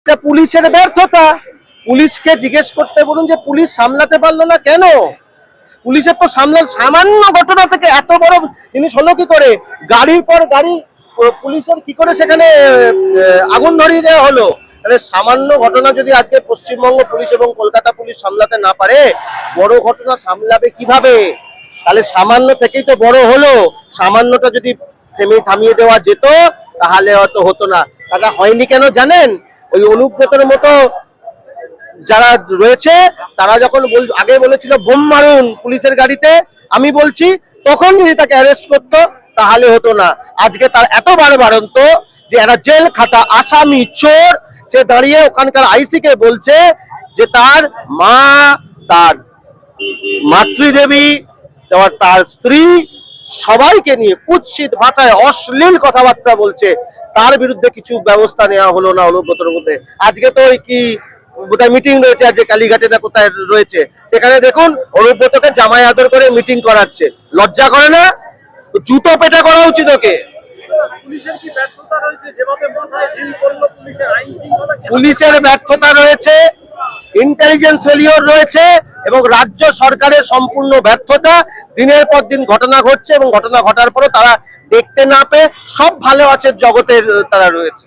এটা পুলিশের ব্যর্থতা। পুলিশকে জিজ্ঞেস করতে বলুন যে পুলিশ সামলাতে পারলো না কেন। পুলিশের তো সামান্য ঘটনা থেকে এত বড় জিনিস হলো কি করে, গাড়ির পর গাড়ি পুলিশের কি করে সেখানে আগুন ধরিয়ে দেওয়া হলো। তাহলে সামান্য ঘটনা যদি আজকে পশ্চিমবঙ্গ পুলিশ এবং কলকাতা পুলিশ সামলাতে না পারে, বড় ঘটনা সামলাবে কিভাবে? তাহলে সামান্য থেকেই তো বড় হলো। সামান্যটা যদি থামিয়ে দেওয়া যেত তাহলে হয়তো হতো না। তারা হয়নি কেন জানেন? ওই অনুব্রতের মতো যারা রয়েছে তারা যখন আগে বলেছিল বোম মারুন পুলিশের গাড়িতে, আমি বলছি তখন যদি তাকে অ্যারেস্ট করতো তাহলে হতো না। আজকে তার এত বাড়ন্ত যে এরা জেল খাটা আসামি চোর, সে দাঁড়িয়ে ওখানকার আইসি কে বলছে যে তার মা, তার মাতৃদেবী, তার স্ত্রী সবাইকে নিয়ে কুৎসিত ভাষায় অশ্লীল কথাবার্তা বলছে, তার বিরুদ্ধে কিছু ব্যবস্থা নেওয়া হলো না অনুব্রতর মধ্যে। আজকে তো ওই কি বোধহয় মিটিং রয়েছে আজকে কালীঘাটে না কোথায় রয়েছে, সেখানে দেখুন অনুব্রতকে জামাই আদর করে মিটিং করাচ্ছে। লজ্জা করে না? জুতো পেটা করা উচিত ওকে। পুলিশের ব্যর্থতা রয়েছে, ইন্টেলিজেন্স ফেলিওর রয়েছে এবং রাজ্য সরকারের সম্পূর্ণ ব্যর্থতা। দিনের পর দিন ঘটনা ঘটছে এবং ঘটনা ঘটার পরও তারা দেখতে না পেয়ে সব ভালো আছে জগতের তারা রয়েছে।